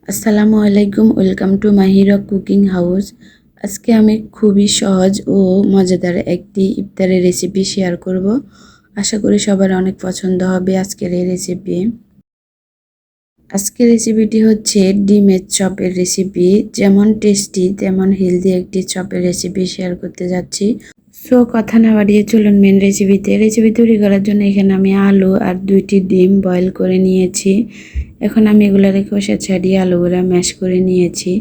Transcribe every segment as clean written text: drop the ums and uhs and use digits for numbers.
আসসালামু আলাইকুম, welcome to my hero cooking house. আজকে আমি খুবই সহজ ও মজাদার একটি ইফতারের রেসিপি শেয়ার করব। আশা করি সবার অনেক পছন্দ হবে আজকের এই রেসিপি। আজকের রেসিপিটি হচ্ছে ডিমের চপের রেসিপি। যেমন টেস্টি তেমন হেলদি একটি চপের রেসিপি শেয়ার করতে যাচ্ছি। সো কথা না বাড়িয়ে চলুন মেন রেসিপি তৈরি করার জন্য এখানে আমি আলু আর 2টি ডিম বয়েল করে নিয়েছি। এখন আমি এগুলারে খোসা ছাড়িয়ে আলুগুলা ম্যাশ করে নিয়েছি।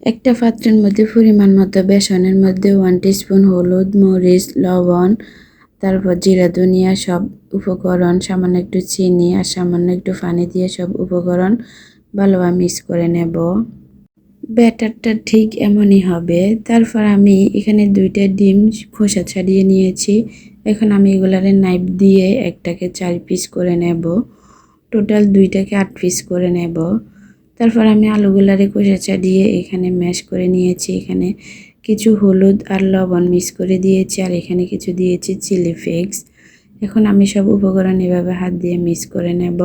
একটা পাত্রের মধ্যে পরিমাণ মতো বেসনের মধ্যে 1 টিস্পুন হলুদ, মরিচ, লবণ, তারপর জিরা ধনিয়া সব উপকরণ, সামান্য একটু চিনি আর সামান্য একটু পানি দিয়ে সব উপকরণ ভালোভাবে মিক্স করে নেব। ব্যাটারটা ঠিক এমনই হবে। তারপর আমি এখানে 2টা ডিম খোসা ছাড়িয়ে নিয়েছি। এখন আমি এগুলারে নাইফ দিয়ে একটাকে 4 পিস করে নেব। টোটাল 2টাকে 8 পিস করে নেব। তারপর আমি আলুগুলারে খোসা ছাড়িয়ে এখানে ম্যাশ করে নিয়েছি। এখানে কিছু হলুদ আর লবণ মিক্স করে দিয়েছি আর এখানে কিছু দিয়েছি চিলি ফ্লেক্স। এখন আমি সব উপকরণ এভাবে হাত দিয়ে মিক্স করে নেব।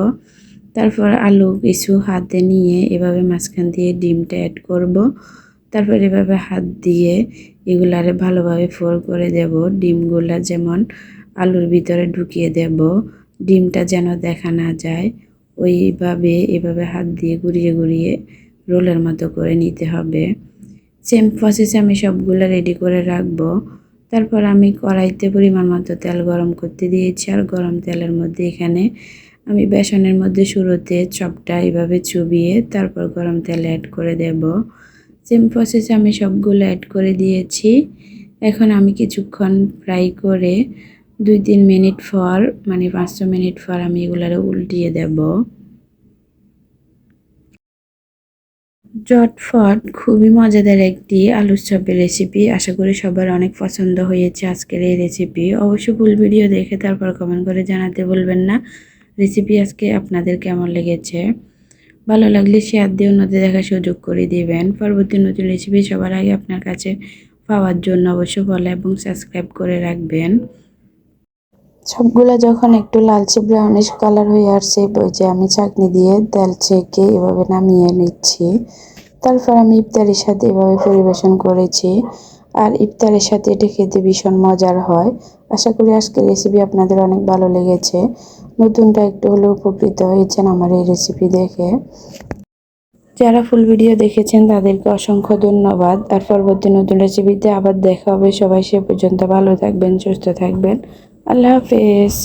তারপর আলু কিছু হাতে নিয়ে এভাবে মাঝখান দিয়ে ডিমটা অ্যাড করব। তারপর এভাবে হাত দিয়ে এগুলারে ভালোভাবে ফোল্ড করে দেব। ডিমগুলা যেমন আলুর ভিতরে ঢুকিয়ে দেব, ডিমটা যেন দেখা না যায়। এভাবে হাত দিয়ে ঘুরিয়ে ঘুরিয়ে রোলের মতো করে নিতে হবে। সেম প্রসেসে আমি সবগুলো রেডি করে রাখবো। তারপর আমি কড়াইতে পরিমাণ মতো তেল গরম করতে দিয়েছি আর গরম তেলের মধ্যে এখানে আমি বেসনের মধ্যে শুরুতে চপটা এভাবে চুবিয়ে তারপর গরম তেলে অ্যাড করে দেব। সেম প্রসেসে আমি সবগুলো অ্যাড করে দিয়েছি। এখন আমি কিছুক্ষণ ফ্রাই করে 2-3 মিনিট পর 5 মিনিট পর আমি এগুলারে উল্টিয়ে দেব। ঝটফট খুবই মজাদার একটি আলুর চপের রেসিপি। আশা করি সবার অনেক পছন্দ হয়েছে আজকের এই রেসিপি। অবশ্যই ফুল ভিডিও দেখে তারপর কমেন্ট করে জানাতে ভুলবেন না রেসিপি আজকে আপনাদের কেমন লেগেছে। ভালো লাগলে শেয়ার দিয়ে অন্যদের দেখার সুযোগ করে দিবেন। পরবর্তী নতুন রেসিপি সবার আগে আপনার কাছে পাওয়ার জন্য অবশ্যই ফলো এবং সাবস্ক্রাইব করে রাখবেন। সবগুলা যখন একটু লালচে ব্রাউনিশ কালার হয়ে আসছে, ওই যে আমি চাটনি দিয়ে তেল ছেঁকে এভাবে নামিয়ে নিচ্ছি। তারপর আমি ইফতারের সাথে এভাবে পরিবেশন করেছি। আর ইফতারের সাথে এটা খেতে ভীষণ মজার হয়। আশা করি আজকের রেসিপি আপনাদের অনেক ভালো লেগেছে। নতুনটা একটু হলেও উপকৃত হয়েছেন আমার এই রেসিপি দেখে। যারা ফুল ভিডিও দেখেছেন তাদেরকে অসংখ্য ধন্যবাদ। আর পরবর্তী নতুন রেসিপিতে আবার দেখা হবে। সবাই সে পর্যন্ত ভালো থাকবেন, সুস্থ থাকবেন। আল্লাহ হাফেজ।